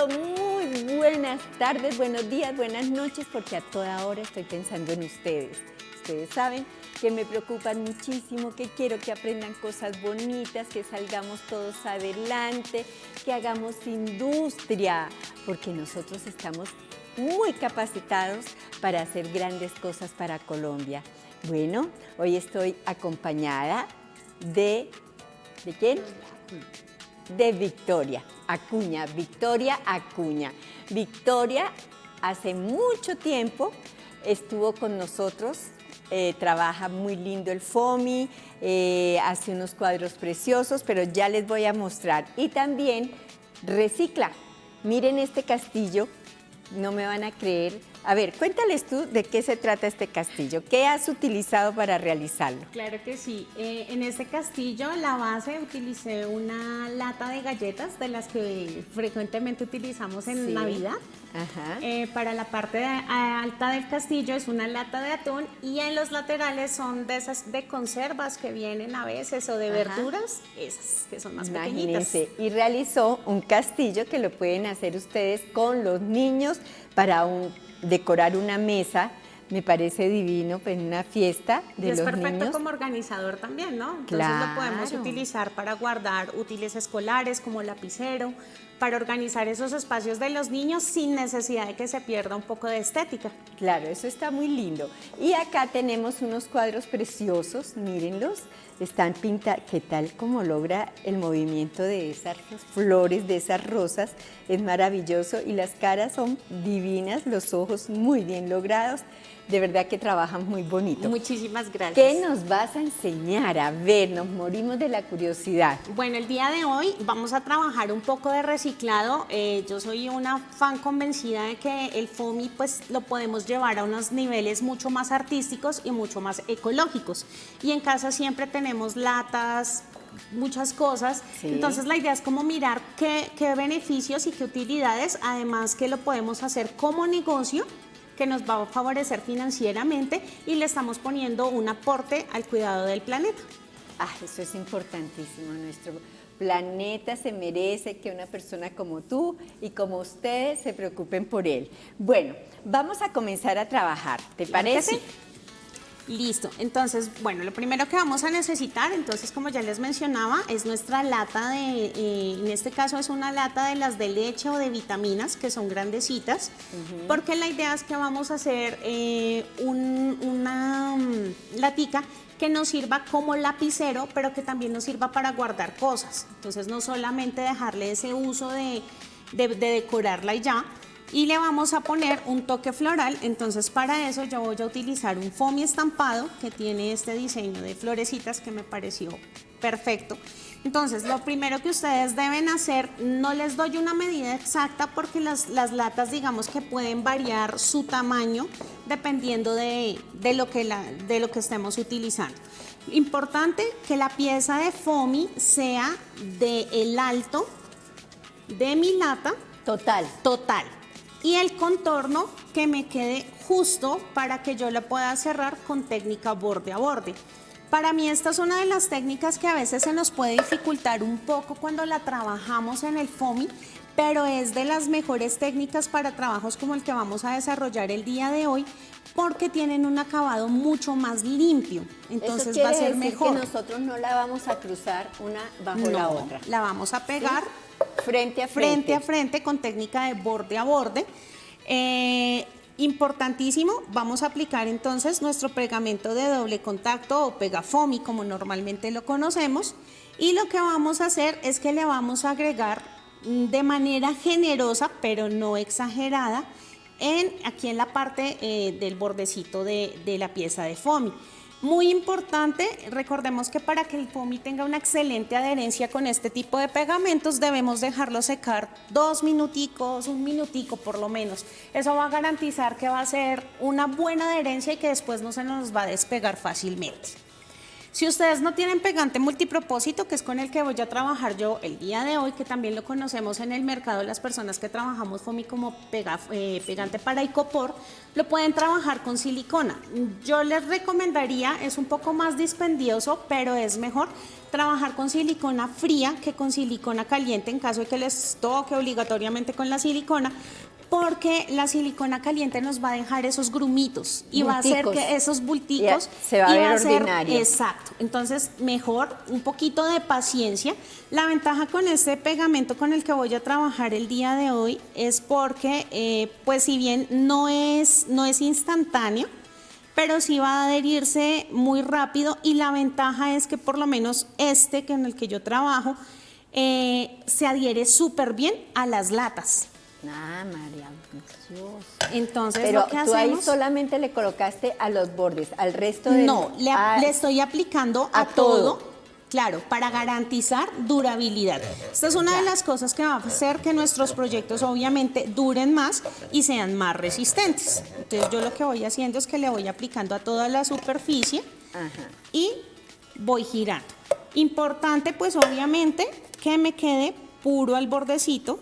todo, muy buenas tardes, buenos días, buenas noches, porque a toda hora estoy pensando en ustedes. Ustedes saben que me preocupan muchísimo, que quiero que aprendan cosas bonitas, que salgamos todos adelante, que hagamos industria, porque nosotros estamos muy capacitados para hacer grandes cosas para Colombia. Bueno, hoy estoy acompañada ¿de quién? De Victoria Acuña, Victoria Acuña. Victoria hace mucho tiempo estuvo con nosotros, trabaja muy lindo el FOMI, hace unos cuadros preciosos, pero ya les voy a mostrar. Y también recicla. Miren este castillo, no me van a creer. A ver, cuéntales tú de qué se trata este castillo. ¿Qué has utilizado para realizarlo? Claro que sí. En este castillo, la base, utilicé una lata de galletas de las que frecuentemente utilizamos en Navidad. Ajá. Para la parte alta del castillo es una lata de atún y en los laterales son de esas de conservas que vienen a veces o de verduras, esas que son más pequeñitas. Y realizó un castillo que lo pueden hacer ustedes con los niños para decorar una mesa. Me parece divino, pues una fiesta de los niños. Y es perfecto como organizador también, ¿no? Entonces lo podemos utilizar para guardar útiles escolares como lapicero, para organizar esos espacios de los niños sin necesidad de que se pierda un poco de estética. Claro, eso está muy lindo. Y acá tenemos unos cuadros preciosos, mírenlos, están pintados. ¿Qué tal cómo logra el movimiento de esas flores, de esas rosas? Es maravilloso y las caras son divinas, los ojos muy bien logrados. De verdad que trabajan muy bonito. Muchísimas gracias. ¿Qué nos vas a enseñar? A ver, nos morimos de la curiosidad. Bueno, el día de hoy vamos a trabajar un poco de reciclado. Yo soy una fan convencida de que el FOMI pues lo podemos llevar a unos niveles mucho más artísticos y mucho más ecológicos. Y en casa siempre tenemos latas, muchas cosas, entonces la idea es como mirar qué beneficios y qué utilidades, además que lo podemos hacer como negocio, que nos va a favorecer financieramente y le estamos poniendo un aporte al cuidado del planeta. Eso es importantísimo. Nuestro planeta se merece que una persona como tú y como ustedes se preocupen por él. Bueno, vamos a comenzar a trabajar, ¿te parece? Sí. Listo, entonces, bueno, lo primero que vamos a necesitar, entonces, como ya les mencionaba, es nuestra lata en este caso es una lata de las de leche o de vitaminas, que son grandecitas, porque la idea es que vamos a hacer una latica que nos sirva como lapicero, pero que también nos sirva para guardar cosas. Entonces, no solamente dejarle ese uso de decorarla y ya. Y le vamos a poner un toque floral, entonces para eso yo voy a utilizar un FOMI estampado que tiene este diseño de florecitas que me pareció perfecto. Entonces lo primero que ustedes deben hacer, no les doy una medida exacta porque las latas digamos que pueden variar su tamaño dependiendo de lo que estemos utilizando. Importante que la pieza de FOMI sea del alto de mi lata total. Y el contorno que me quede justo para que yo la pueda cerrar con técnica borde a borde. Para mí esta es una de las técnicas que a veces se nos puede dificultar un poco cuando la trabajamos en el FOMI, pero es de las mejores técnicas para trabajos como el que vamos a desarrollar el día de hoy, porque tienen un acabado mucho más limpio, entonces va a ser mejor. Que nosotros no la vamos a cruzar una bajo la otra. La vamos a pegar. ¿Sí? Frente a frente con técnica de borde a borde. Importantísimo, vamos a aplicar entonces nuestro pegamento de doble contacto o pegafomi como normalmente lo conocemos, y lo que vamos a hacer es que le vamos a agregar de manera generosa pero no exagerada aquí en la parte del bordecito de la pieza de FOMI. Muy importante, recordemos que para que el FOMI tenga una excelente adherencia con este tipo de pegamentos debemos dejarlo secar 2 minuticos, 1 minutico por lo menos. Eso va a garantizar que va a ser una buena adherencia y que después no se nos va a despegar fácilmente. Si ustedes no tienen pegante multipropósito, que es con el que voy a trabajar yo el día de hoy, que también lo conocemos en el mercado las personas que trabajamos foamy como pegante para icopor, lo pueden trabajar con silicona. Yo les recomendaría, es un poco más dispendioso, pero es mejor trabajar con silicona fría que con silicona caliente en caso de que les toque obligatoriamente con la silicona, porque la silicona caliente nos va a dejar esos grumitos y va a hacer que esos bulticos se va a ver ordinario. Exacto. Entonces, mejor un poquito de paciencia. La ventaja con este pegamento con el que voy a trabajar el día de hoy es porque, pues si bien no es instantáneo, pero sí va a adherirse muy rápido, y la ventaja es que por lo menos este que en el que yo trabajo se adhiere súper bien a las latas. Ah, María, Dios. Entonces, pero lo que tú ahí hacemos, solamente le colocaste a los bordes, al resto de... no, le estoy aplicando a todo, claro, para garantizar durabilidad. Esta es una de las cosas que va a hacer que nuestros proyectos obviamente duren más y sean más resistentes. Entonces yo lo que voy haciendo es que le voy aplicando a toda la superficie. Ajá. Y voy girando. Importante pues obviamente que me quede puro al bordecito,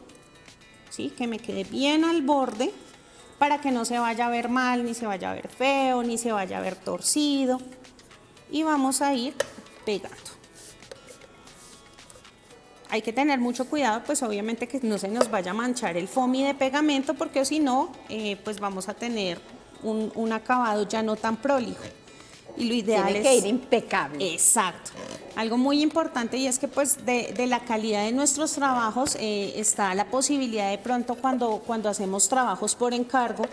¿sí? Que me quede bien al borde para que no se vaya a ver mal, ni se vaya a ver feo, ni se vaya a ver torcido. Y vamos a ir pegando. Hay que tener mucho cuidado, pues obviamente que no se nos vaya a manchar el foamy de pegamento, porque si no, pues vamos a tener un acabado ya no tan prolijo. Y lo ideal tiene que ir impecable. Exacto. Algo muy importante, y es que pues de la calidad de nuestros trabajos está la posibilidad de pronto cuando hacemos trabajos por encargo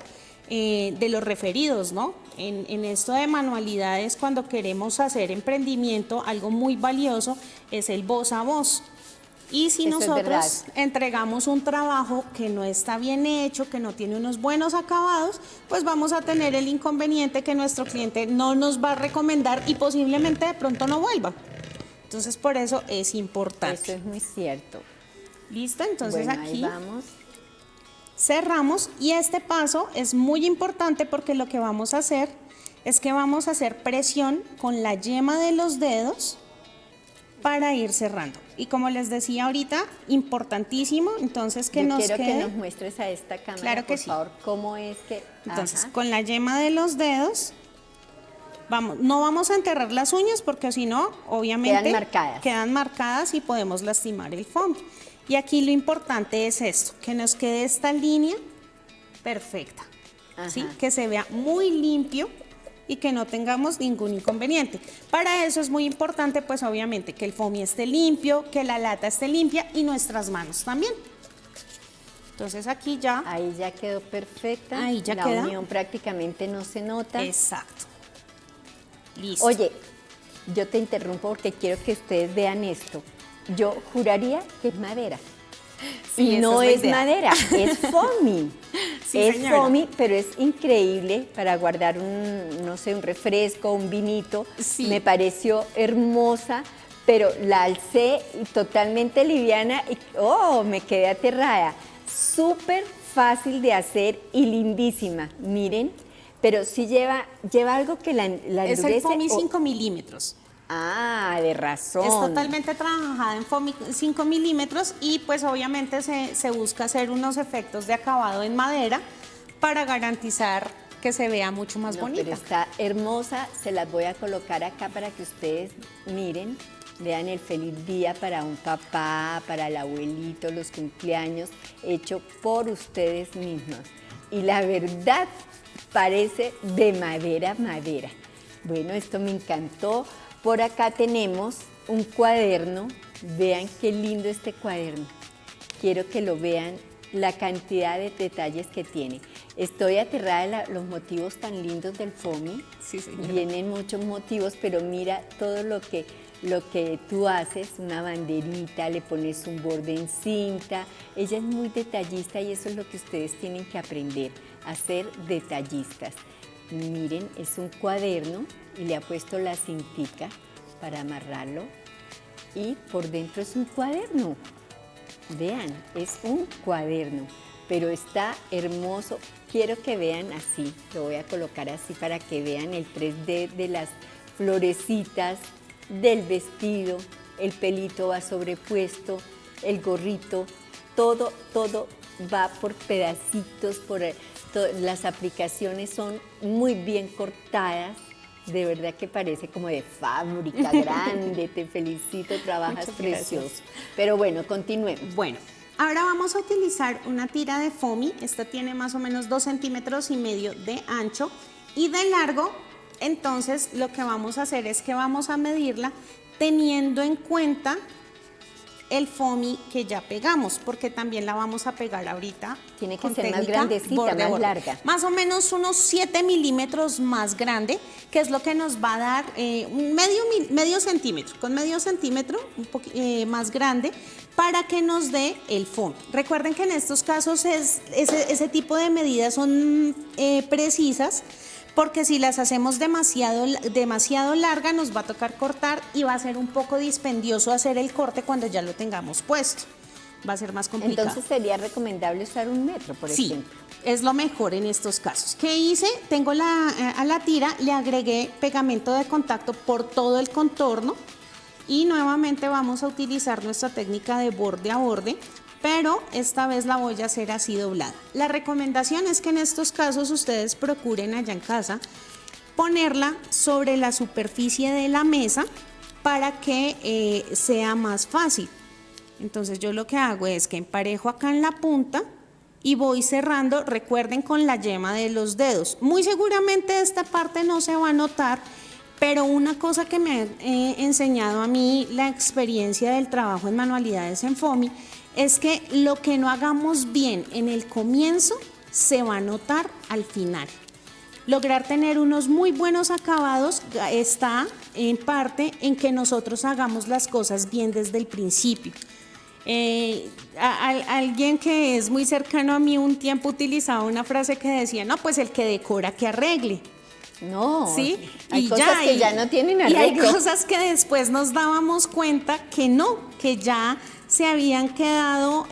de los referidos, ¿no? En esto de manualidades, cuando queremos hacer emprendimiento, algo muy valioso es el voz a voz. Y si Eso nosotros entregamos un trabajo que no está bien hecho, que no tiene unos buenos acabados, pues vamos a tener el inconveniente que nuestro cliente no nos va a recomendar y posiblemente de pronto no vuelva. Entonces, por eso es importante. Eso es muy cierto. ¿Listo? Entonces bueno, aquí ahí vamos. Cerramos, y este paso es muy importante porque lo que vamos a hacer es que vamos a hacer presión con la yema de los dedos para ir cerrando. Y como les decía ahorita, importantísimo, entonces que nos quiero quede... que nos muestres a esta cámara, claro que por sí. favor, cómo es que... Entonces, Ajá. con la yema de los dedos, no vamos a enterrar las uñas porque si no, obviamente... Quedan marcadas y podemos lastimar el foamy. Y aquí lo importante es esto, que nos quede esta línea perfecta, ¿sí? Que se vea muy limpio y que no tengamos ningún inconveniente. Para eso es muy importante, pues obviamente, que el foamy esté limpio, que la lata esté limpia y nuestras manos también. Entonces aquí ya... Ahí ya quedó perfecta. Ahí ya la queda. unión prácticamente no se nota. Exacto. Listo. Oye, yo te interrumpo porque quiero que ustedes vean esto. Yo juraría que es madera. Sí, y no es es madera, es foamy. Sí, es señora. foamy, pero es increíble para guardar no sé, un refresco, un vinito. Sí. Me pareció hermosa, pero la alcé totalmente liviana y me quedé aterrada. Súper fácil de hacer y lindísima. Miren, pero sí lleva algo que la endurece. Es el foamy 5 milímetros. Ah, de razón. Es totalmente trabajada en foamy 5 milímetros y pues obviamente se busca hacer unos efectos de acabado en madera para garantizar que se vea mucho más bonita. Pero está hermosa, se las voy a colocar acá para que ustedes miren, vean el feliz día para un papá, para el abuelito, los cumpleaños, hecho por ustedes mismos. Y la verdad parece de madera. Bueno, esto me encantó. Por acá tenemos un cuaderno, vean qué lindo este cuaderno. Quiero que lo vean, la cantidad de detalles que tiene. Estoy aterrada de los motivos tan lindos del foamy. Sí, señora. Vienen muchos motivos, pero mira todo lo que tú haces, una banderita, le pones un borde en cinta. Ella es muy detallista y eso es lo que ustedes tienen que aprender, a ser detallistas. Miren, es un cuaderno y le ha puesto la cintica para amarrarlo y por dentro es un cuaderno. Vean, es un cuaderno, pero está hermoso. Quiero que vean así, lo voy a colocar así para que vean el 3D de las florecitas del vestido, el pelito va sobrepuesto, el gorrito, todo va por pedacitos, las aplicaciones son muy bien cortadas, de verdad que parece como de fábrica grande, te felicito, trabajas precioso. Pero bueno, continuemos. Bueno, ahora vamos a utilizar una tira de foamy, esta tiene más o menos 2,5 centímetros de ancho y de largo. Entonces lo que vamos a hacer es que vamos a medirla teniendo en cuenta el foamy que ya pegamos, porque también la vamos a pegar ahorita. Tiene que ser más grandecita, más larga. Más o menos unos 7 milímetros más grande, que es lo que nos va a dar medio centímetro, con medio centímetro un más grande, para que nos dé el foamy. Recuerden que en estos casos ese tipo de medidas son precisas, porque si las hacemos demasiado larga nos va a tocar cortar y va a ser un poco dispendioso hacer el corte cuando ya lo tengamos puesto. Va a ser más complicado. Entonces sería recomendable usar 1 metro, por ejemplo. Sí, es lo mejor en estos casos. ¿Qué hice? Tengo a la tira, le agregué pegamento de contacto por todo el contorno y nuevamente vamos a utilizar nuestra técnica de borde a borde, pero esta vez la voy a hacer así doblada. La recomendación es que en estos casos ustedes procuren allá en casa ponerla sobre la superficie de la mesa para que sea más fácil. Entonces yo lo que hago es que emparejo acá en la punta y voy cerrando, recuerden, con la yema de los dedos. Muy seguramente esta parte no se va a notar, pero una cosa que me ha enseñado a mí la experiencia del trabajo en manualidades en foamy es que lo que no hagamos bien en el comienzo se va a notar al final. Lograr tener unos muy buenos acabados está en parte en que nosotros hagamos las cosas bien desde el principio. Alguien que es muy cercano a mí un tiempo utilizaba una frase que decía, no, pues el que decora que arregle. No, ¿sí? Hay cosas que ya no tienen arreglo. Y hay cosas que después nos dábamos cuenta que no, que ya se habían quedado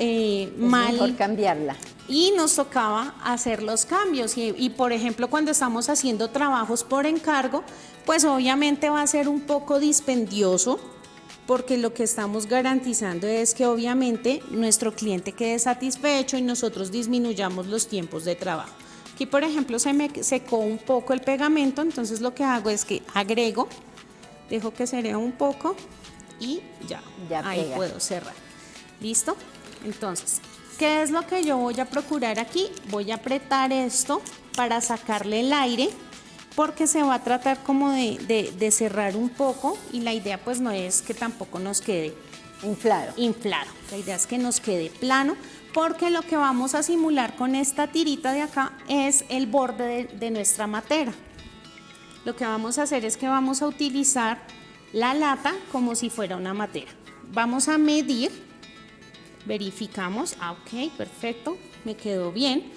mal. Mejor cambiarla. Y nos tocaba hacer los cambios y por ejemplo cuando estamos haciendo trabajos por encargo, pues obviamente va a ser un poco dispendioso, porque lo que estamos garantizando es que obviamente nuestro cliente quede satisfecho y nosotros disminuyamos los tiempos de trabajo. Aquí por ejemplo se me secó un poco el pegamento, entonces lo que hago es que agrego, dejo que se un poco y ya ahí pega. puedo cerrar. ¿Listo? Entonces, ¿qué es lo que yo voy a procurar aquí? Voy a apretar esto para sacarle el aire, porque se va a tratar como de cerrar un poco y la idea pues no es que tampoco nos quede inflado. La idea es que nos quede plano, porque lo que vamos a simular con esta tirita de acá es el borde de nuestra matera. Lo que vamos a hacer es que vamos a utilizar la lata como si fuera una matera. Vamos a medir, verificamos, ok, perfecto, me quedó bien.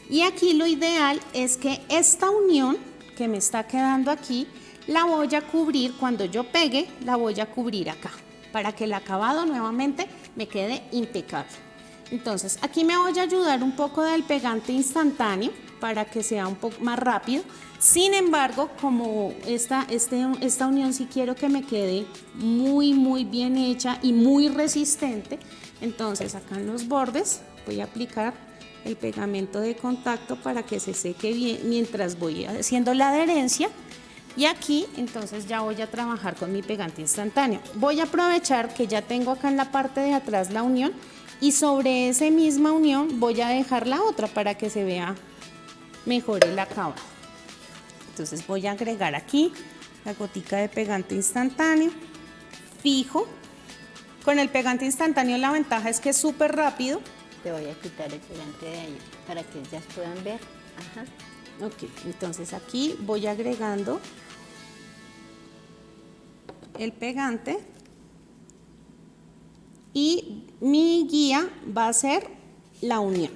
Y aquí lo ideal es que esta unión que me está quedando aquí, la voy a cubrir, cuando yo pegue, la voy a cubrir acá, para que el acabado nuevamente me quede impecable. Entonces, aquí me voy a ayudar un poco del pegante instantáneo, para que sea un poco más rápido. Sin embargo, como esta unión sí quiero que me quede muy bien hecha y muy resistente, entonces acá en los bordes voy a aplicar el pegamento de contacto para que se seque bien mientras voy haciendo la adherencia. Y aquí entonces ya voy a trabajar con mi pegante instantáneo. Voy a aprovechar que ya tengo acá en la parte de atrás la unión y sobre esa misma unión voy a dejar la otra para que se vea mejor el acabado. Entonces voy a agregar aquí la gotica de pegante instantáneo, fijo. Con el pegante instantáneo la ventaja es que es súper rápido. Te voy a quitar el pegante de ahí para que ellas puedan ver. Ajá. Ok, entonces aquí voy agregando el pegante y mi guía va a ser la unión.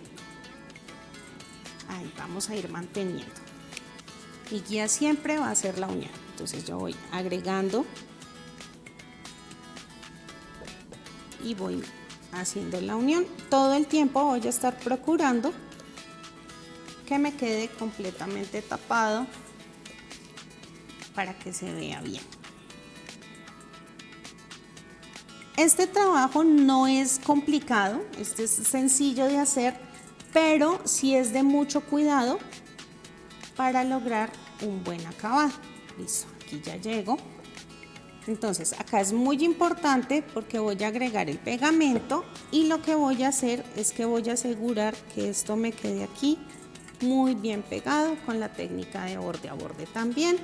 Ahí vamos a ir manteniendo. Mi guía siempre va a ser la unión. Entonces yo voy agregando y voy haciendo la unión. Todo el tiempo voy a estar procurando que me quede completamente tapado para que se vea bien. Este trabajo no es complicado, este es sencillo de hacer, pero sí es de mucho cuidado para lograr un buen acabado. Listo, aquí ya llego. Entonces acá es muy importante porque voy a agregar el pegamento y lo que voy a hacer es que voy a asegurar que esto me quede aquí muy bien pegado con la técnica de borde a borde también.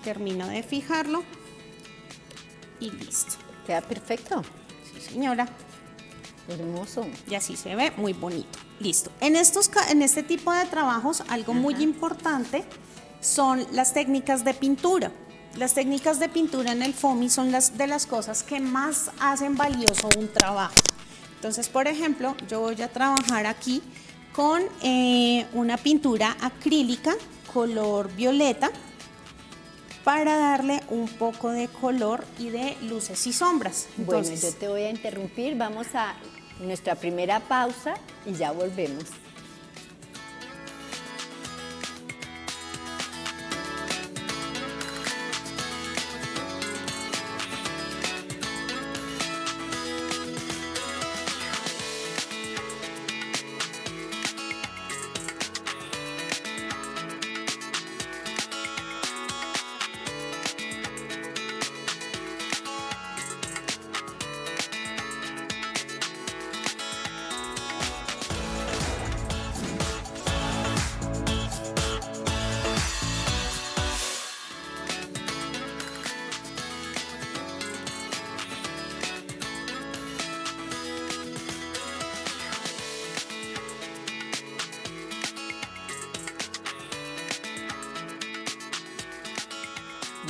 Termino de fijarlo y listo. Queda perfecto. Sí, señora. Hermoso. Y así se ve muy bonito. Listo. En este tipo de trabajos, algo muy importante son las técnicas de pintura. Las técnicas de pintura en el foamy son de las cosas que más hacen valioso un trabajo. Entonces, por ejemplo, yo voy a trabajar aquí con una pintura acrílica color violeta para darle un poco de color y de luces y sombras. Entonces, bueno, yo te voy a interrumpir, vamos a nuestra primera pausa y ya volvemos.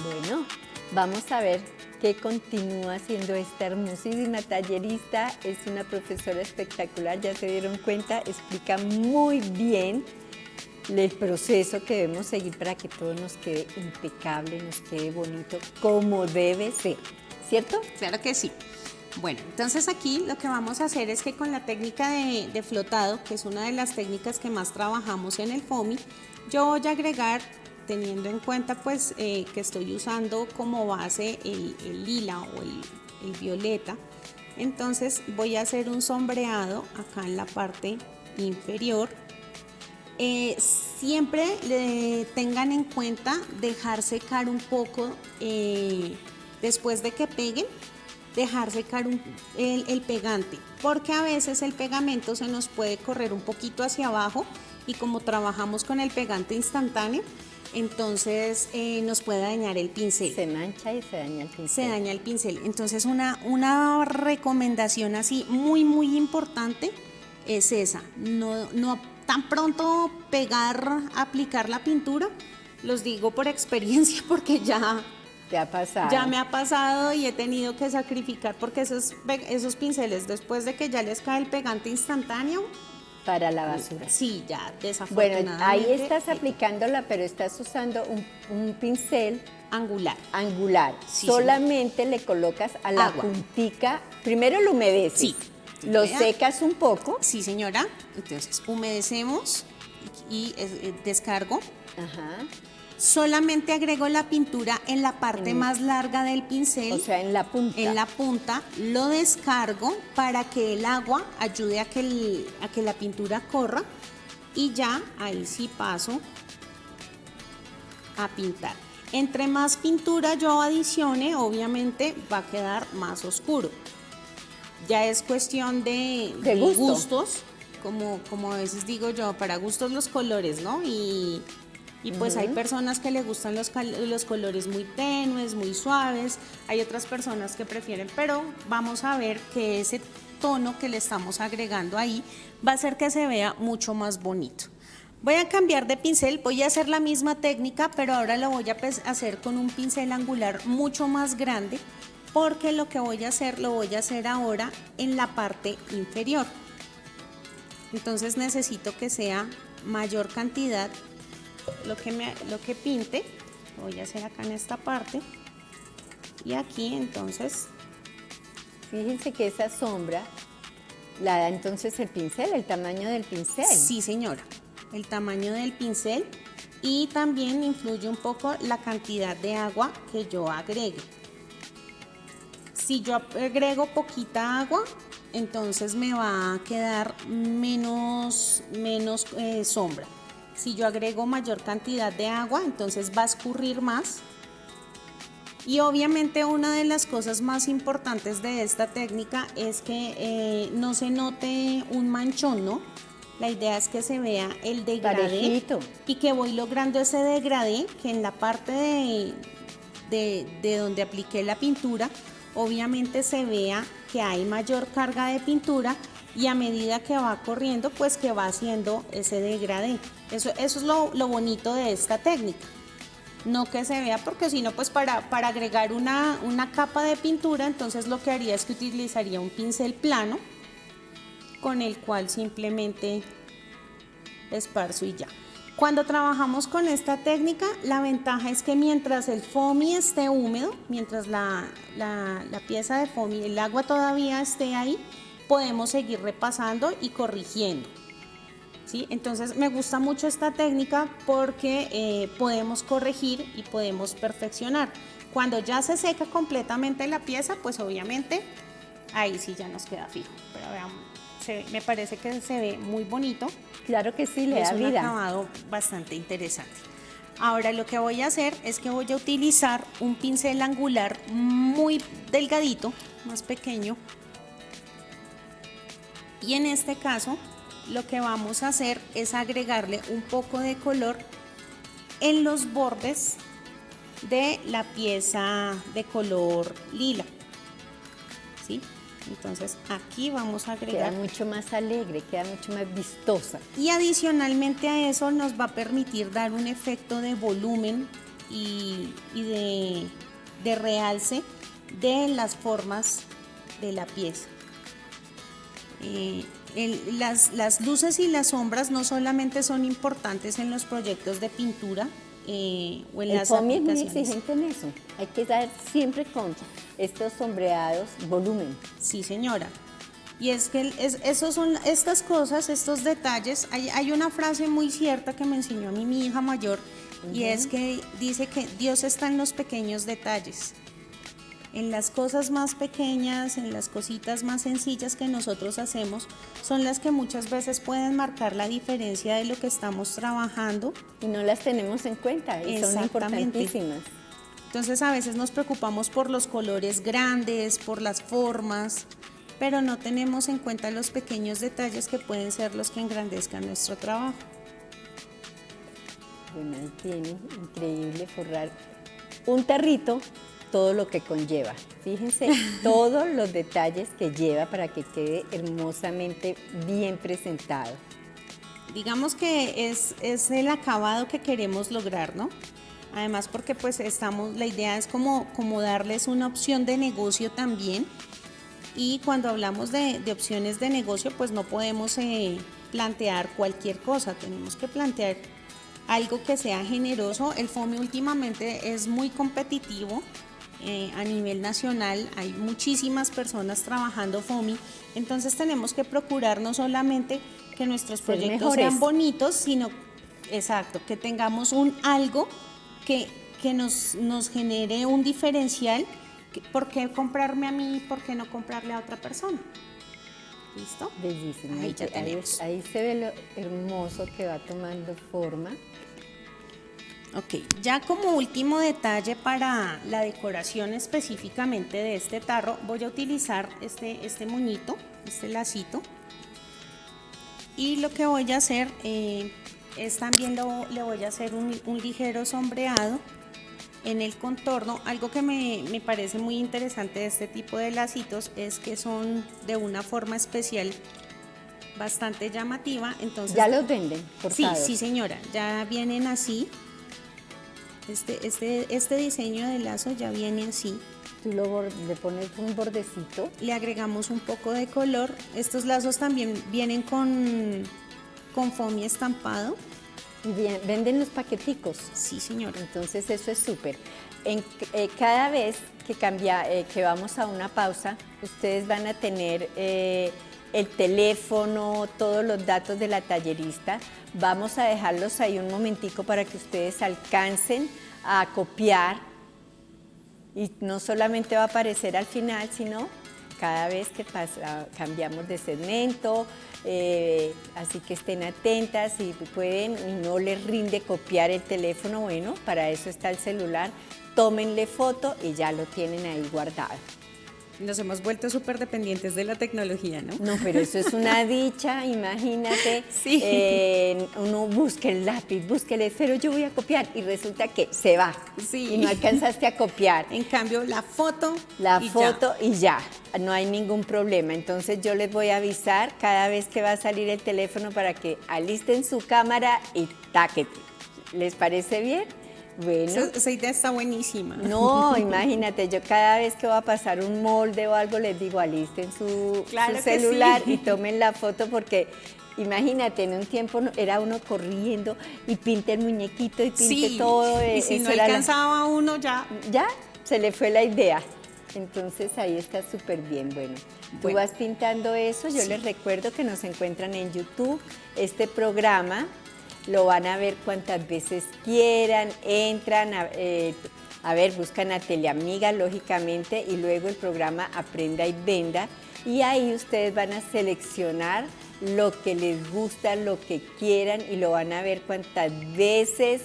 Bueno, vamos a ver qué continúa haciendo esta hermosísima tallerista. Es una profesora espectacular, ya se dieron cuenta, explica muy bien el proceso que debemos seguir para que todo nos quede impecable, nos quede bonito, como debe ser, ¿cierto? Claro que sí. Bueno, entonces aquí lo que vamos a hacer es que con la técnica de flotado, que es una de las técnicas que más trabajamos en el foamy, yo voy a agregar, teniendo en cuenta pues que estoy usando como base el lila o el violeta, entonces voy a hacer un sombreado acá en la parte inferior. Siempre tengan en cuenta dejar secar un poco después de que peguen, dejar secar el pegante, porque a veces el pegamento se nos puede correr un poquito hacia abajo y como trabajamos con el pegante instantáneo, entonces nos puede dañar el pincel. Se mancha y se daña el pincel. Se daña el pincel. Entonces una recomendación así muy importante es esa, no tan pronto aplicar la pintura, los digo por experiencia porque ya me ha pasado y he tenido que sacrificar porque esos pinceles después de que ya les cae el pegante instantáneo, para la basura. Sí, ya desafortunadamente. Bueno, ahí estás aplicándola, pero estás usando un pincel angular. Sí, solamente le colocas a la puntica, primero lo humedeces. Sí. Lo secas un poco. Sí, señora. Entonces, humedecemos y descargo. Ajá. Solamente agrego la pintura en la parte más larga del pincel. O sea, en la punta. En la punta, lo descargo para que el agua ayude a que la pintura corra y ya ahí sí paso a pintar. Entre más pintura yo adicione, obviamente va a quedar más oscuro. Ya es cuestión de gustos, como a veces digo yo, para gustos los colores, ¿no? Y pues hay personas que le gustan los colores muy tenues, muy suaves, hay otras personas que prefieren, pero vamos a ver que ese tono que le estamos agregando ahí va a hacer que se vea mucho más bonito. Voy a cambiar de pincel, voy a hacer la misma técnica, pero ahora lo voy a hacer con un pincel angular mucho más grande, porque lo que voy a hacer, lo voy a hacer ahora en la parte inferior. Entonces necesito que sea mayor cantidad lo que pinte, lo voy a hacer acá en esta parte y aquí. Entonces fíjense que esa sombra la da entonces el pincel, el tamaño del pincel. Sí, señora, el tamaño del pincel, y también influye un poco la cantidad de agua que yo agregue. Si yo agrego poquita agua, entonces me va a quedar menos sombra. Si yo agrego mayor cantidad de agua, entonces va a escurrir más. Y obviamente una de las cosas más importantes de esta técnica es que no se note un manchón, ¿no? La idea es que se vea el degradé. Parejito. Y que voy logrando ese degradé, que en la parte de donde apliqué la pintura, obviamente se vea que hay mayor carga de pintura, y a medida que va corriendo, pues que va haciendo ese degradé. Eso es lo bonito de esta técnica. No que se vea, porque si no, pues para agregar una capa de pintura, entonces lo que haría es que utilizaría un pincel plano con el cual simplemente esparzo y ya. Cuando trabajamos con esta técnica, la ventaja es que mientras el foamy esté húmedo, mientras la pieza de foamy, el agua todavía esté ahí, podemos seguir repasando y corrigiendo. ¿Sí? Entonces me gusta mucho esta técnica porque podemos corregir y podemos perfeccionar. Cuando ya se seca completamente la pieza, pues obviamente ahí sí ya nos queda fijo. Pero vean, me parece que se ve muy bonito. Claro que sí, le da vida. Es un acabado bastante interesante. Ahora lo que voy a hacer es que voy a utilizar un pincel angular muy delgadito, más pequeño. Y en este caso lo que vamos a hacer es agregarle un poco de color en los bordes de la pieza de color lila, ¿sí? Entonces aquí vamos a agregar. Queda mucho más alegre, queda mucho más vistosa. Y adicionalmente a eso nos va a permitir dar un efecto de volumen y de realce de las formas de la pieza. Las luces y las sombras no solamente son importantes en los proyectos de pintura o en las aplicaciones. El foamy es muy exigente en eso. Hay que dar siempre con estos sombreados volumen. Sí, señora. Y es que esos son estas cosas, estos detalles. Hay una frase muy cierta que me enseñó a mí mi hija mayor, y es que dice que Dios está en los pequeños detalles. En las cosas más pequeñas, en las cositas más sencillas que nosotros hacemos, son las que muchas veces pueden marcar la diferencia de lo que estamos trabajando. Y no las tenemos en cuenta, y son importantísimas. Entonces a veces nos preocupamos por los colores grandes, por las formas, pero no tenemos en cuenta los pequeños detalles que pueden ser los que engrandezcan nuestro trabajo. Bueno, ahí tiene, increíble forrar un tarrito, todo lo que conlleva. Fíjense todos los detalles que lleva para que quede hermosamente bien presentado. Digamos que es el acabado que queremos lograr, ¿no? Además porque pues la idea es como darles una opción de negocio también, y cuando hablamos de opciones de negocio, pues no podemos plantear cualquier cosa, tenemos que plantear algo que sea generoso. El foamy últimamente es muy competitivo. A nivel nacional hay muchísimas personas trabajando foamy, entonces tenemos que procurar no solamente que nuestros proyectos sean bonitos, sino que tengamos algo que nos genere un diferencial. ¿Por qué comprarme a mí? ¿Por qué no comprarle a otra persona? ¿Listo? Bellísimo. Ahí ya tenemos. Ahí se ve lo hermoso que va tomando forma. Ok, ya como último detalle para la decoración específicamente de este tarro, voy a utilizar este moñito, este lacito, y lo que voy a hacer es también le voy a hacer un ligero sombreado en el contorno. Algo que me parece muy interesante de este tipo de lacitos es que son de una forma especial bastante llamativa. Entonces, ¿ya los venden cortados? Sí, señora, ya vienen así. Este diseño de lazo ya viene así. Tú le pones un bordecito. Le agregamos un poco de color. Estos lazos también vienen con foamy estampado. Y venden los paqueticos. Sí, señora. Entonces eso es súper. Cada vez que vamos a una pausa, ustedes van a tener el teléfono, todos los datos de la tallerista. Vamos a dejarlos ahí un momentico para que ustedes alcancen a copiar Y no solamente va a aparecer al final, sino cada vez que cambiamos de segmento, así que estén atentas, si pueden y no les rinde copiar el teléfono, bueno, para eso está el celular, tómenle foto y ya lo tienen ahí guardado. Nos hemos vuelto súper dependientes de la tecnología, ¿no? No, pero eso es una dicha, imagínate, Sí. Uno busca el lápiz, busca el esfero, yo voy a copiar y resulta que se va Sí. y no alcanzaste a copiar. En cambio, la foto Y ya, no hay ningún problema. Entonces yo les voy a avisar cada vez que va a salir el teléfono para que alisten su cámara y táquete. ¿Les parece bien? Bueno. Esa idea está buenísima. No, imagínate, yo cada vez que voy a pasar un molde o algo les digo alisten su celular sí. y tomen la foto porque imagínate, en un tiempo era uno corriendo y pinte el muñequito y pinte todo. Y si no alcanzaba uno ya. Ya, se le fue la idea. Entonces ahí está súper bien. Bueno, tú vas pintando eso. Yo les recuerdo que nos encuentran en YouTube. Este programa lo van a ver cuantas veces quieran, entran, a ver, buscan a Teleamiga, lógicamente, y luego el programa Aprenda y Venda. Y ahí ustedes van a seleccionar lo que les gusta, lo que quieran, y lo van a ver cuantas veces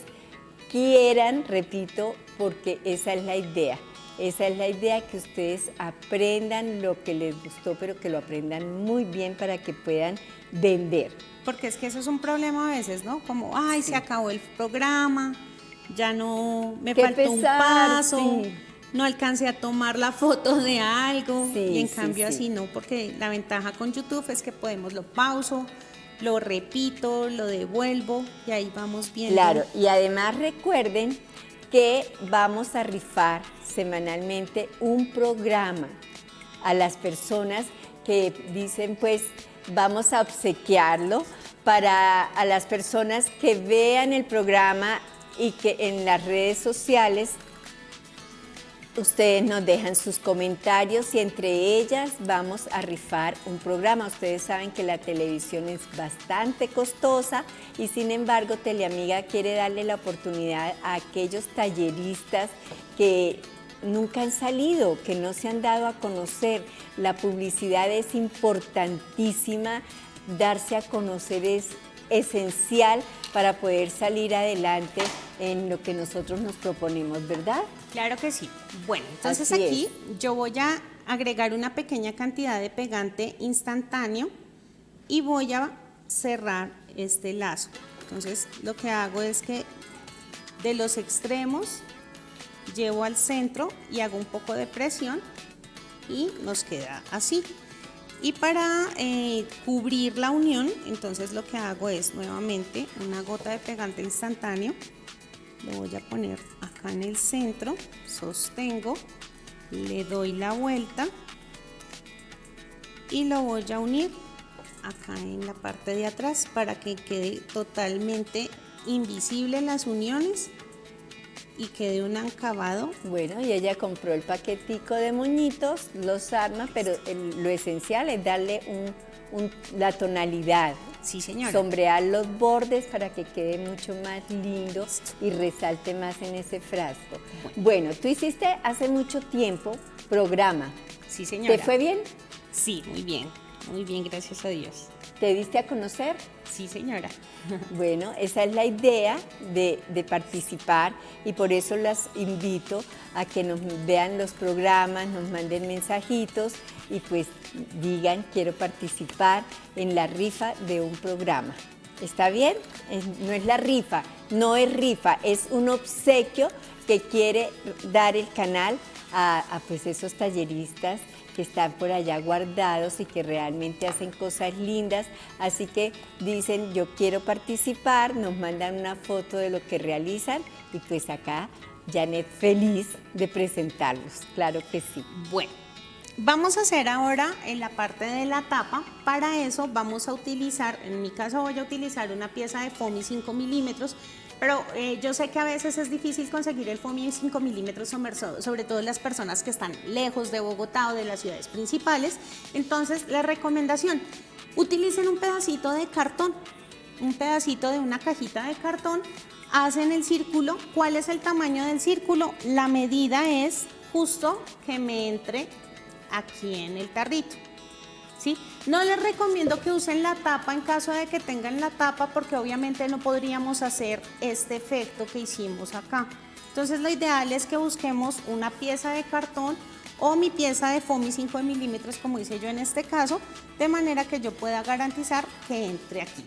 quieran, repito, porque esa es la idea. Esa es la idea, que ustedes aprendan lo que les gustó, pero que lo aprendan muy bien para que puedan vender. Porque es que eso es un problema a veces, ¿no? Como, ay, se acabó el programa, ya no, me faltó un paso, no alcancé a tomar la foto de algo. Y en cambio así no, porque la ventaja con YouTube es que podemos, lo pauso, lo repito, lo devuelvo y ahí vamos viendo. Claro, y además recuerden que vamos a rifar semanalmente un programa a las personas que dicen, pues, vamos a obsequiarlo a las personas que vean el programa y que en las redes sociales ustedes nos dejan sus comentarios y entre ellas vamos a rifar un programa. Ustedes saben que la televisión es bastante costosa y sin embargo Teleamiga quiere darle la oportunidad a aquellos talleristas que nunca han salido, que no se han dado a conocer. La publicidad es importantísima, darse a conocer es esencial para poder salir adelante en lo que nosotros nos proponemos, ¿verdad? Claro que sí. Bueno, entonces Así aquí yo voy a agregar una pequeña cantidad de pegante instantáneo y voy a cerrar este lazo. Entonces lo que hago es que de los extremos llevo al centro y hago un poco de presión y nos queda así. Y para cubrir la unión, entonces lo que hago es nuevamente una gota de pegante instantáneo, lo voy a poner acá en el centro, sostengo, le doy la vuelta y lo voy a unir acá en la parte de atrás para que quede totalmente invisible las uniones y quede un acabado. Bueno, y ella compró el paquetico de moñitos, los arma, pero lo esencial es darle la tonalidad. Sí, señora. Sombrear los bordes para que quede mucho más lindo y resalte más en ese frasco. Bueno, tú hiciste hace mucho tiempo programa. Sí, señora. ¿Te fue bien? Sí, muy bien, gracias a Dios. ¿Te diste a conocer? Sí, señora. Bueno, esa es la idea de participar y por eso las invito a que nos vean los programas, nos manden mensajitos y pues digan quiero participar en la rifa de un programa. ¿Está bien? No es la rifa, no es rifa, es un obsequio que quiere dar el canal a pues esos talleristas que están por allá guardados y que realmente hacen cosas lindas, así que dicen yo quiero participar, nos mandan una foto de lo que realizan y pues acá Janet feliz de presentarlos, claro que sí. Bueno, vamos a hacer ahora en la parte de la tapa. Para eso vamos a utilizar, en mi caso voy a utilizar una pieza de foamy 5 milímetros, pero yo sé que a veces es difícil conseguir el foamy 5 milímetros, sobre todo las personas que están lejos de Bogotá o de las ciudades principales. Entonces, la recomendación, utilicen un pedacito de cartón, un pedacito de una cajita de cartón, hacen el círculo. ¿Cuál es el tamaño del círculo? La medida es justo que me entre aquí en el tarrito, ¿sí? No les recomiendo que usen la tapa en caso de que tengan la tapa, porque obviamente no podríamos hacer este efecto que hicimos acá. Entonces lo ideal es que busquemos una pieza de cartón o mi pieza de foamy 5 milímetros, como hice yo en este caso, de manera que yo pueda garantizar que entre aquí.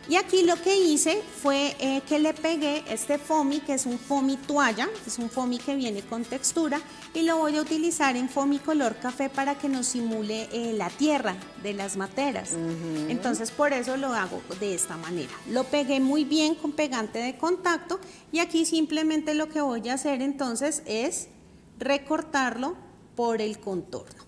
Y aquí lo que hice fue que le pegué este foamy, que es un foamy toalla, es un foamy que viene con textura, y lo voy a utilizar en foamy color café para que nos simule la tierra de las materas. Entonces por eso lo hago de esta manera. Lo pegué muy bien con pegante de contacto y aquí simplemente lo que voy a hacer entonces es recortarlo por el contorno.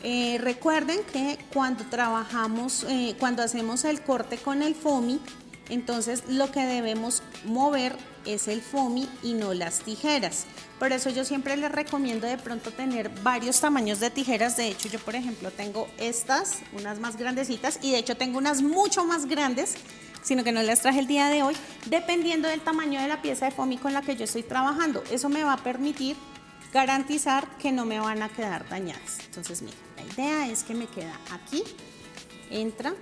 Recuerden que cuando trabajamos, cuando hacemos el corte con el foamy, entonces lo que debemos mover es el foamy y no las tijeras. Por eso yo siempre les recomiendo de pronto tener varios tamaños de tijeras. De hecho, yo por ejemplo tengo estas, unas más grandecitas, y de hecho tengo unas mucho más grandes, sino que no las traje el día de hoy, dependiendo del tamaño de la pieza de foamy con la que yo estoy trabajando. Eso me va a permitir garantizar que no me van a quedar dañadas. Entonces miren, la idea es que me queda aquí, entra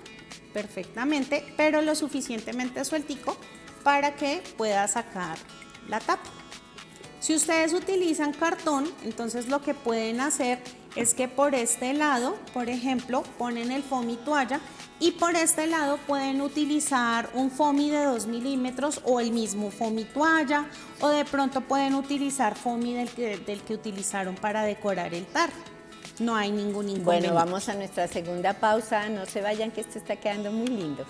perfectamente, pero lo suficientemente sueltico para que pueda sacar la tapa. Si ustedes utilizan cartón, entonces lo que pueden hacer es que por este lado, por ejemplo, ponen el foamy toalla, y por este lado pueden utilizar un foamy de 2 milímetros o el mismo foamy toalla, o de pronto pueden utilizar foamy del que utilizaron para decorar el tarro. No hay ningún inconveniente. Bueno, vamos a nuestra segunda pausa. No se vayan, que esto está quedando muy lindo.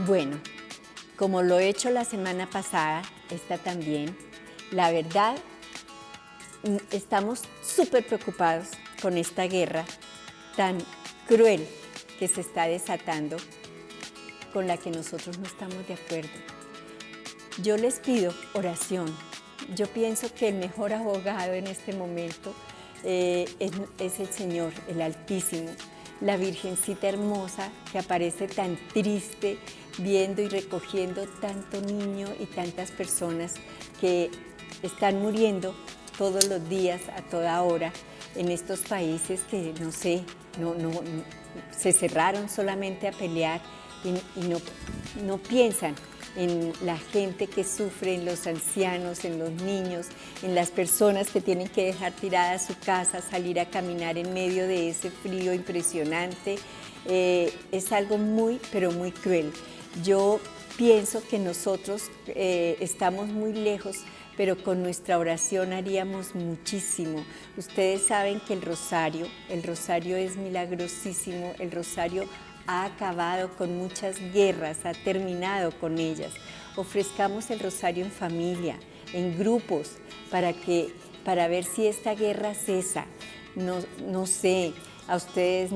Bueno, como lo he hecho la semana pasada, esta también, la verdad, estamos súper preocupados con esta guerra tan cruel que se está desatando, con la que nosotros no estamos de acuerdo. Yo les pido oración. Yo pienso que el mejor abogado en este momento es el Señor, el Altísimo, la Virgencita hermosa que aparece tan triste, viendo y recogiendo tanto niño y tantas personas que están muriendo todos los días, a toda hora, en estos países que, no sé, se cerraron solamente a pelear y no piensan en la gente que sufre, en los ancianos, en los niños, en las personas que tienen que dejar tirada su casa, salir a caminar en medio de ese frío impresionante. Es algo muy, pero muy cruel. Yo pienso que nosotros estamos muy lejos, pero con nuestra oración haríamos muchísimo. Ustedes saben que el rosario es milagrosísimo, el rosario ha acabado con muchas guerras, ha terminado con ellas. Ofrezcamos el rosario en familia, en grupos, para ver si esta guerra cesa. No sé, a ustedes,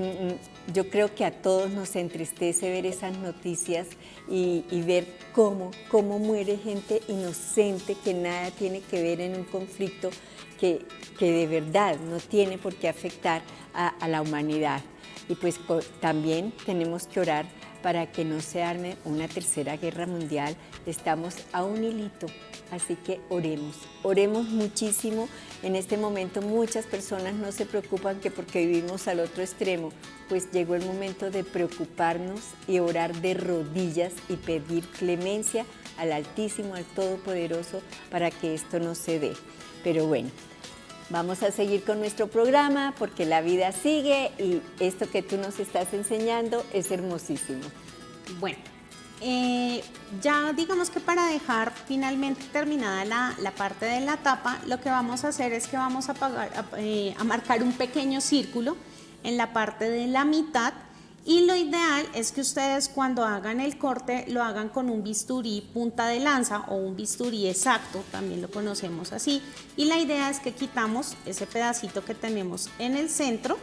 yo creo que a todos nos entristece ver esas noticias y ver cómo muere gente inocente que nada tiene que ver en un conflicto que de verdad no tiene por qué afectar a la humanidad. Y pues también tenemos que orar para que no se arme una tercera guerra mundial. Estamos a un hilito, así que oremos muchísimo. En este momento muchas personas no se preocupan que porque vivimos al otro extremo, pues llegó el momento de preocuparnos y orar de rodillas y pedir clemencia al Altísimo, al Todopoderoso, para que esto no se dé. Pero bueno, vamos a seguir con nuestro programa porque la vida sigue y esto que tú nos estás enseñando es hermosísimo. Bueno, ya digamos que para dejar finalmente terminada la parte de la tapa, lo que vamos a hacer es que vamos a marcar un pequeño círculo en la parte de la mitad. Y lo ideal es que ustedes cuando hagan el corte lo hagan con un bisturí punta de lanza o un bisturí exacto, también lo conocemos así. Y la idea es que quitamos ese pedacito que tenemos en el centro,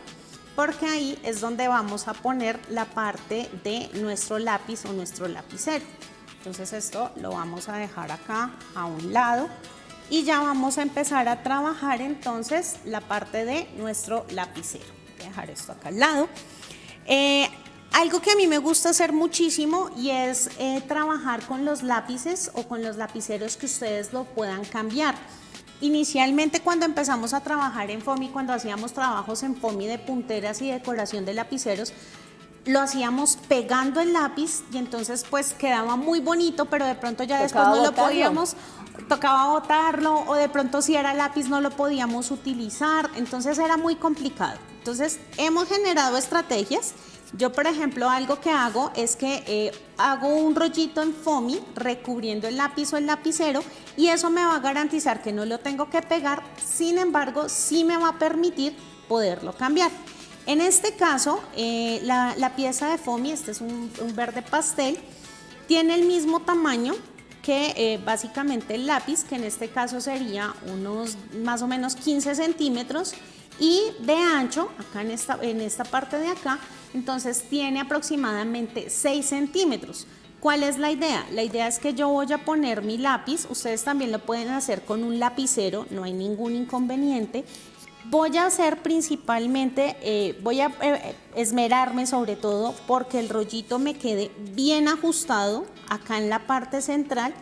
porque ahí es donde vamos a poner la parte de nuestro lápiz o nuestro lapicero. Entonces esto lo vamos a dejar acá a un lado y ya vamos a empezar a trabajar entonces la parte de nuestro lapicero. Voy a dejar esto acá al lado. Algo que a mí me gusta hacer muchísimo y es trabajar con los lápices o con los lapiceros que ustedes lo puedan cambiar. Inicialmente cuando empezamos a trabajar en FOMI, cuando hacíamos trabajos en FOMI de punteras y decoración de lapiceros, lo hacíamos pegando el lápiz y entonces pues quedaba muy bonito, pero de pronto ya después no lo podíamos, tocaba botarlo, o de pronto si era lápiz no lo podíamos utilizar, entonces era muy complicado. Entonces hemos generado estrategias. Yo, por ejemplo, algo que hago es que hago un rollito en FOMI recubriendo el lápiz o el lapicero, y eso me va a garantizar que no lo tengo que pegar, sin embargo sí me va a permitir poderlo cambiar. En este caso, la pieza de FOMI, este es un verde pastel, tiene el mismo tamaño que básicamente el lápiz, que en este caso sería unos más o menos 15 centímetros, y de ancho, acá en esta parte de acá, entonces tiene aproximadamente 6 centímetros. ¿Cuál es la idea? La idea es que yo voy a poner mi lápiz, ustedes también lo pueden hacer con un lapicero, no hay ningún inconveniente. Voy a hacer principalmente, voy a esmerarme sobre todo porque el rollito me quede bien ajustado acá en la parte central,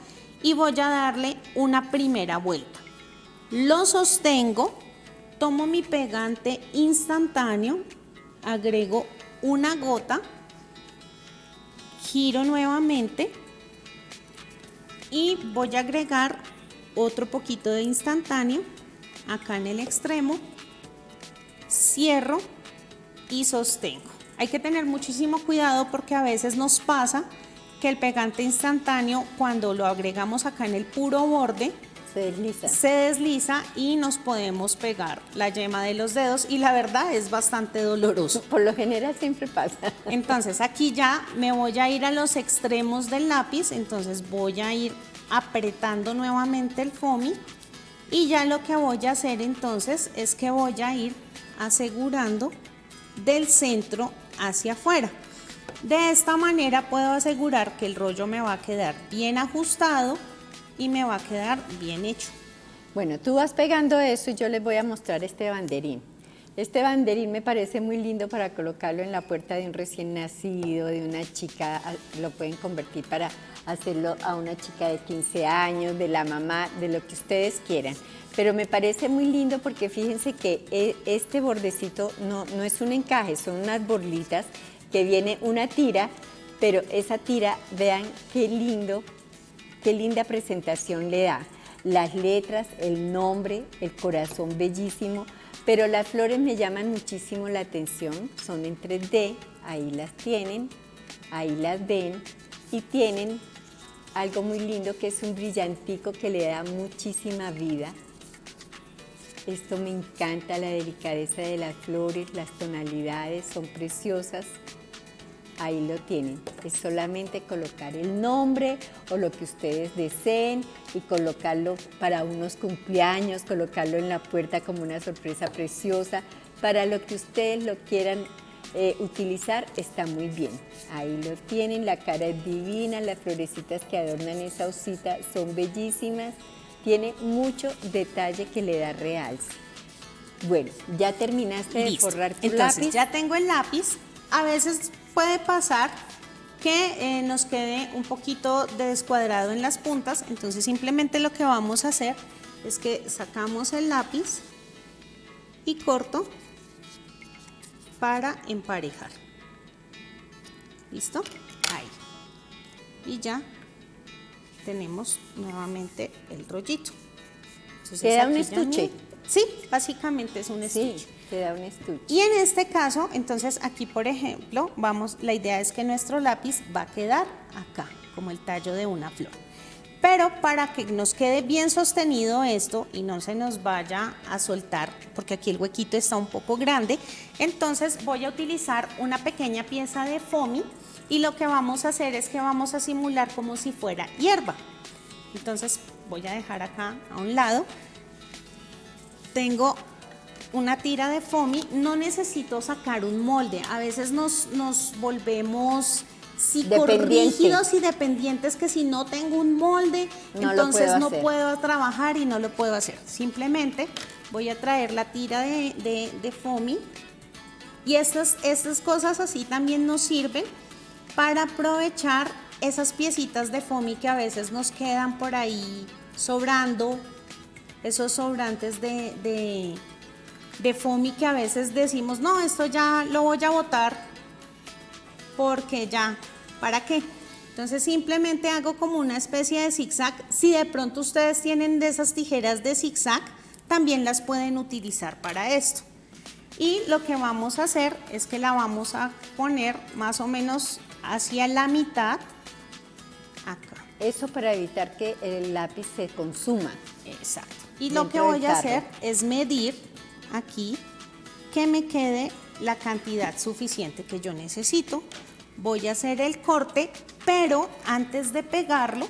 y voy a darle una primera vuelta. Lo sostengo, tomo mi pegante instantáneo, agrego una gota, giro nuevamente y voy a agregar otro poquito de instantáneo acá en el extremo, cierro y sostengo. Hay que tener muchísimo cuidado porque a veces nos pasa que el pegante instantáneo, cuando lo agregamos acá en el puro borde, se desliza y nos podemos pegar la yema de los dedos, y la verdad es bastante doloroso. Por lo general siempre pasa. Entonces aquí ya me voy a ir a los extremos del lápiz, entonces voy a ir apretando nuevamente el FOMI, y ya lo que voy a hacer entonces es que voy a ir asegurando del centro hacia afuera. De esta manera puedo asegurar que el rollo me va a quedar bien ajustado y me va a quedar bien hecho. Bueno, tú vas pegando eso y yo les voy a mostrar este banderín. Este banderín me parece muy lindo para colocarlo en la puerta de un recién nacido, de una chica, lo pueden convertir para hacerlo a una chica de 15 años, de la mamá, de lo que ustedes quieran. Pero me parece muy lindo porque fíjense que este bordecito no es un encaje, son unas borlitas que viene una tira, pero esa tira, vean qué lindo, qué linda presentación le da. Las letras, el nombre, el corazón bellísimo, pero las flores me llaman muchísimo la atención, son en 3D, ahí las tienen, ahí las ven, y tienen algo muy lindo que es un brillantico que le da muchísima vida. Esto me encanta, la delicadeza de las flores, las tonalidades son preciosas. Ahí lo tienen, es solamente colocar el nombre o lo que ustedes deseen y colocarlo para unos cumpleaños, colocarlo en la puerta como una sorpresa preciosa. Para lo que ustedes lo quieran utilizar, está muy bien. Ahí lo tienen, la cara es divina, las florecitas que adornan esa hojita son bellísimas, tiene mucho detalle que le da realce. Bueno, ya terminaste de forrar tu lápiz. Ya tengo el lápiz. A veces puede pasar que nos quede un poquito descuadrado en las puntas, entonces simplemente lo que vamos a hacer es que sacamos el lápiz y corto para emparejar. ¿Listo? Ahí. Y ya tenemos nuevamente el rollito. Entonces, ¿queda un estuche? Sí, básicamente es un estuche. Sí, queda un estuche. Y en este caso, entonces aquí por ejemplo, la idea es que nuestro lápiz va a quedar acá, como el tallo de una flor. Pero para que nos quede bien sostenido esto y no se nos vaya a soltar, porque aquí el huequito está un poco grande, entonces voy a utilizar una pequeña pieza de foamy y lo que vamos a hacer es que vamos a simular como si fuera hierba. Entonces voy a dejar acá a un lado. Tengo una tira de foamy, no necesito sacar un molde, a veces nos volvemos psicorrígidos y dependientes que si no tengo un molde, entonces no puedo trabajar y no lo puedo hacer. Simplemente voy a traer la tira de foamy y estas cosas así también nos sirven para aprovechar esas piecitas de foamy que a veces nos quedan por ahí sobrando, esos sobrantes de foamy que a veces decimos, no, esto ya lo voy a botar porque ya, ¿para qué? Entonces simplemente hago como una especie de zigzag. Si de pronto ustedes tienen de esas tijeras de zigzag, también las pueden utilizar para esto. Y lo que vamos a hacer es que la vamos a poner más o menos hacia la mitad, acá. Eso para evitar que el lápiz se consuma. Exacto. Y lo que voy a hacer es medir aquí que me quede la cantidad suficiente que yo necesito. Voy a hacer el corte, pero antes de pegarlo,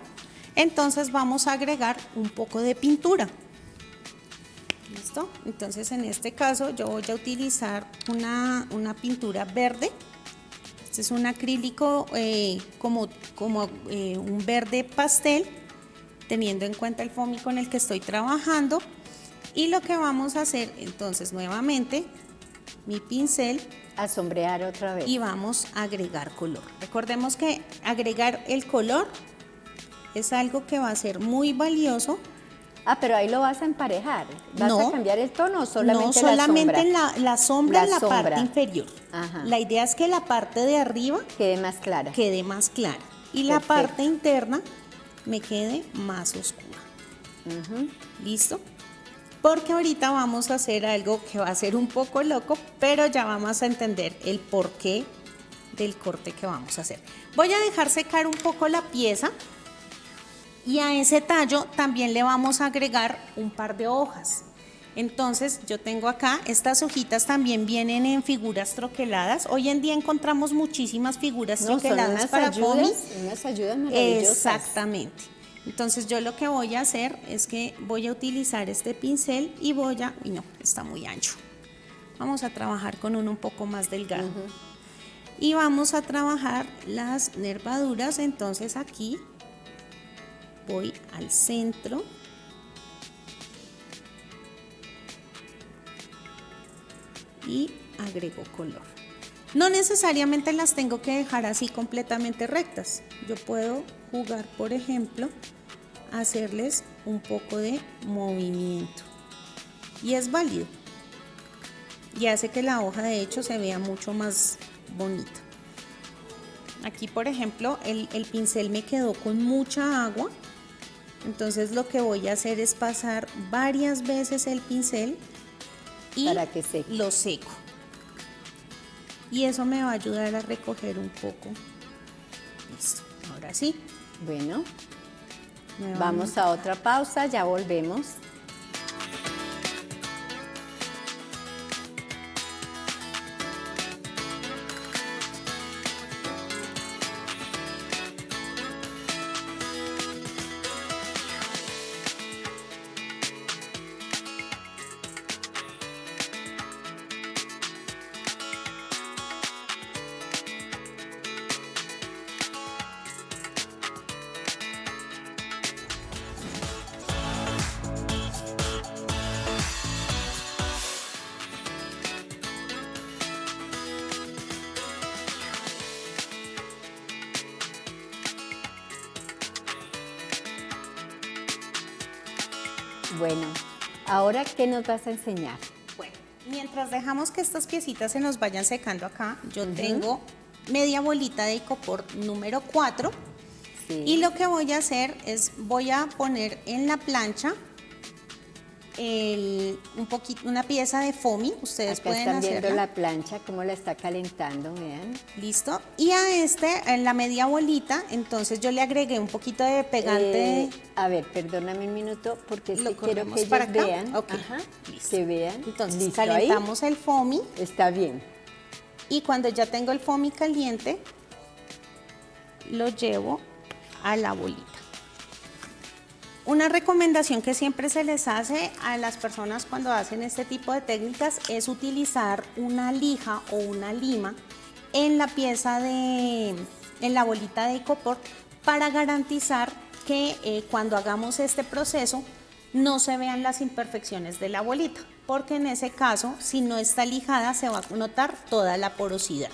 entonces vamos a agregar un poco de pintura. ¿Listo? Entonces en este caso yo voy a utilizar una pintura verde. Este es un acrílico como un verde pastel, teniendo en cuenta el foamy con el que estoy trabajando. Y lo que vamos a hacer entonces nuevamente, mi pincel, a sombrear otra vez. Y vamos a agregar color. Recordemos que agregar el color es algo que va a ser muy valioso. Ah, pero ahí lo vas a emparejar. ¿Vas a cambiar el tono o solamente la sombra? No, solamente la sombra en la sombra. Parte inferior. Ajá. La idea es que la parte de arriba quede más clara. Y la parte interna me quede más oscura. ¿Listo? Porque ahorita vamos a hacer algo que va a ser un poco loco, pero ya vamos a entender el porqué del corte que vamos a hacer. Voy a dejar secar un poco la pieza y a ese tallo también le vamos a agregar un par de hojas. Entonces yo tengo acá, estas hojitas también vienen en figuras troqueladas. Hoy en día encontramos muchísimas figuras troqueladas para foamy. Unas ayudas maravillosas. Exactamente. Entonces yo lo que voy a hacer es que voy a utilizar este pincel y voy a... Uy, no, está muy ancho. Vamos a trabajar con uno un poco más delgado. Y vamos a trabajar las nervaduras. Entonces aquí voy al centro. Y agrego color. No necesariamente las tengo que dejar así completamente rectas. Yo puedo jugar, por ejemplo, hacerles un poco de movimiento y es válido y hace que la hoja de hecho se vea mucho más bonita. Aquí, por ejemplo, el pincel me quedó con mucha agua, entonces lo que voy a hacer es pasar varias veces el pincel y para que seque. Lo seco, y eso me va a ayudar a recoger un poco. Listo, ahora sí. Bueno, vamos a otra pausa, ya volvemos. Bueno, ahora, ¿qué nos vas a enseñar? Bueno, mientras dejamos que estas piecitas se nos vayan secando acá, yo tengo media bolita de icopor número 4. Sí. Y lo que voy a hacer es, voy a poner en la plancha un poquito, una pieza de foamy, ustedes Acá pueden están viendo hacerla. la plancha, cómo la está calentando, vean. Listo. Y a en la media bolita, entonces yo le agregué un poquito de pegante. A ver, perdóname un minuto, porque es Lo que quiero corremos que para ellos acá. vean. Ok, Ajá, listo. que vean. Entonces Listo, calentamos el foamy ahí está bien. y cuando ya tengo el foamy caliente, lo llevo a la bolita. Una recomendación que siempre se les hace a las personas cuando hacen este tipo de técnicas es utilizar una lija o una lima en la pieza en la bolita de icopor para garantizar que cuando hagamos este proceso no se vean las imperfecciones de la bolita, porque en ese caso, si no está lijada, se va a notar toda la porosidad.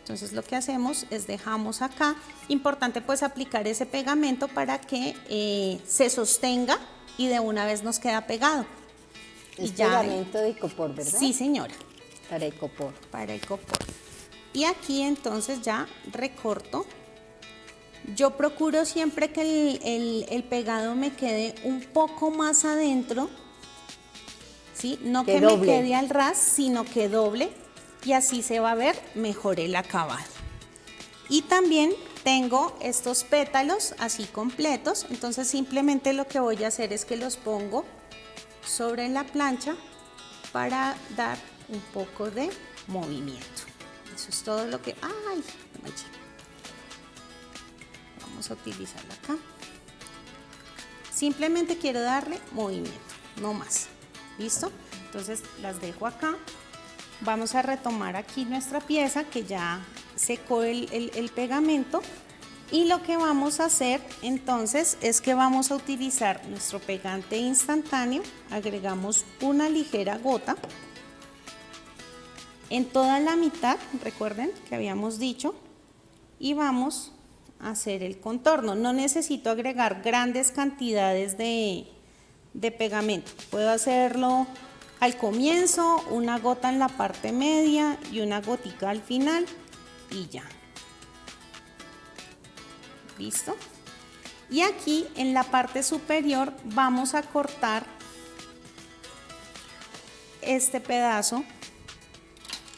Entonces lo que hacemos es dejamos acá, importante pues aplicar ese pegamento para que se sostenga y de una vez nos queda pegado. Es Y ya, pegamento de icopor, ¿verdad? sí señora, Para icopor. para icopor. Y aquí entonces ya recorto. Yo procuro siempre que el pegado me quede un poco más adentro, ¿sí? No que me quede al ras, sino que doble, y así se va a ver mejor el acabado. Y también tengo estos pétalos así completos, entonces simplemente lo que voy a hacer es que los pongo sobre la plancha para dar un poco de movimiento. Eso es todo lo que... ¡Ay! Vamos a utilizarla acá. Simplemente quiero darle movimiento, no más. ¿Listo? Entonces las dejo acá. Vamos a retomar aquí nuestra pieza que ya secó el pegamento, y lo que vamos a hacer entonces es que vamos a utilizar nuestro pegante instantáneo, agregamos una ligera gota en toda la mitad, recuerden que habíamos dicho, y vamos a hacer el contorno. No necesito agregar grandes cantidades de pegamento, puedo hacerlo al comienzo, una gota en la parte media y una gotica al final y ya. ¿Listo? Y aquí en la parte superior vamos a cortar este pedazo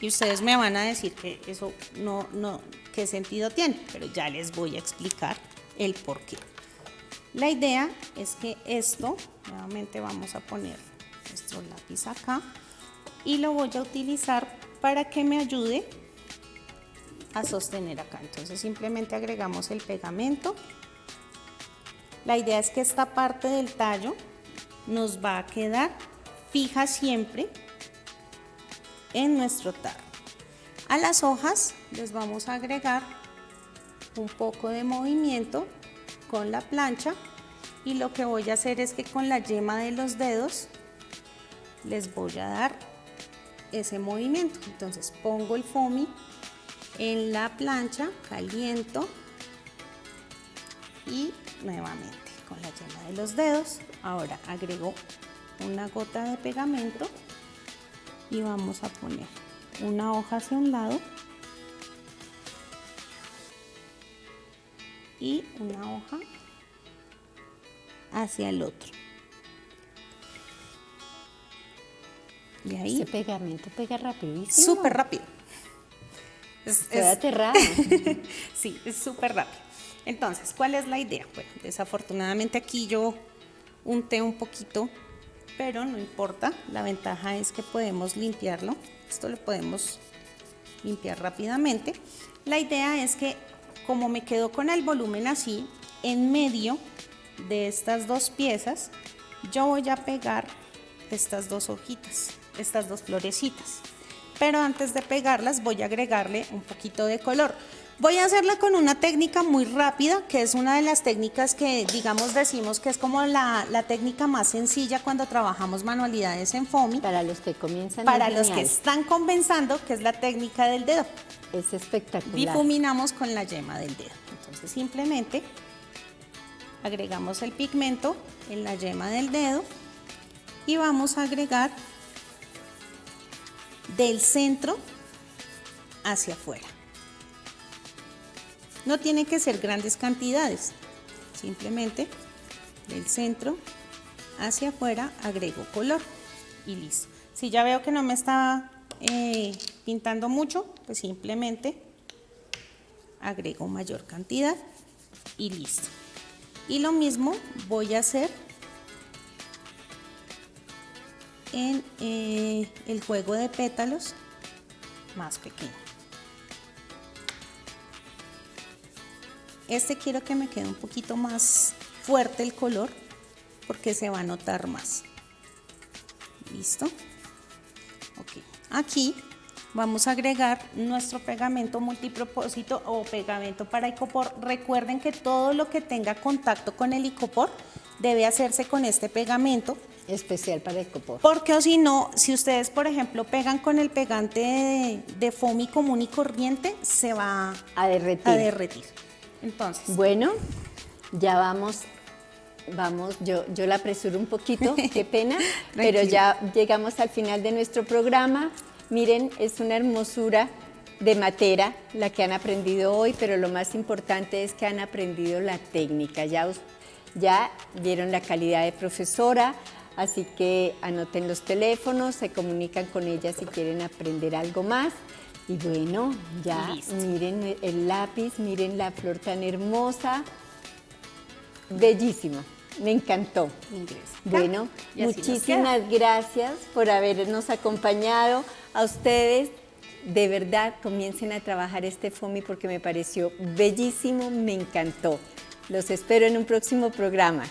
y ustedes me van a decir que eso no, qué sentido tiene, pero ya les voy a explicar el por qué. La idea es que esto, nuevamente vamos a poner nuestro lápiz acá y lo voy a utilizar para que me ayude a sostener acá. Entonces simplemente agregamos el pegamento. La idea es que esta parte del tallo nos va a quedar fija siempre en nuestro tarro. A las hojas les vamos a agregar un poco de movimiento con la plancha, y lo que voy a hacer es que con la yema de los dedos les voy a dar ese movimiento. Entonces pongo el foamy en la plancha, caliento y nuevamente con la yema de los dedos. Ahora agrego una gota de pegamento y vamos a poner una hoja hacia un lado y una hoja hacia el otro. Y ahí ese pegamento pega rapidísimo. súper rápido. Estoy aterrada. Sí, es súper rápido. Entonces, ¿cuál es la idea? Bueno, desafortunadamente aquí yo unté un poquito, pero no importa. La ventaja es que podemos limpiarlo. Esto lo podemos limpiar rápidamente. La idea es que, como me quedo con el volumen así, en medio de estas dos piezas, yo voy a pegar estas dos hojitas, estas dos florecitas. Pero antes de pegarlas voy a agregarle un poquito de color. Voy a hacerla con una técnica muy rápida, que es una de las técnicas que, digamos, decimos que es como la técnica más sencilla cuando trabajamos manualidades en foamy. Para los que comienzan. Para los que están comenzando, que es la técnica del dedo. Es espectacular. Difuminamos con la yema del dedo. Entonces simplemente agregamos el pigmento en la yema del dedo y vamos a agregar del centro hacia afuera. No tienen que ser grandes cantidades, simplemente del centro hacia afuera agrego color y listo. Si ya veo que no me está pintando mucho, pues simplemente agrego mayor cantidad y listo. Y lo mismo voy a hacer en el juego de pétalos más pequeño. Este quiero que me quede un poquito más fuerte el color porque se va a notar más. Listo. Ok. Aquí vamos a agregar nuestro pegamento multipropósito o pegamento para icopor. Recuerden que todo lo que tenga contacto con el icopor debe hacerse con este pegamento. Especial para icopor. Porque o si no, si ustedes por ejemplo pegan con el pegante de foamy común y corriente, se va a derretir. Entonces. Bueno, ya vamos, yo la apresuro un poquito, qué pena, pero ya llegamos al final de nuestro programa. Miren, es una hermosura de matera la que han aprendido hoy, pero lo más importante es que han aprendido la técnica. Ya vieron la calidad de profesora, así que anoten los teléfonos, se comunican con ella si quieren aprender algo más. Y bueno, ya listo. Miren el lápiz, miren la flor tan hermosa, bellísima, me encantó. Bueno, muchísimas gracias por habernos acompañado. A ustedes, de verdad, comiencen a trabajar este foamy porque me pareció bellísimo, me encantó. Los espero en un próximo programa.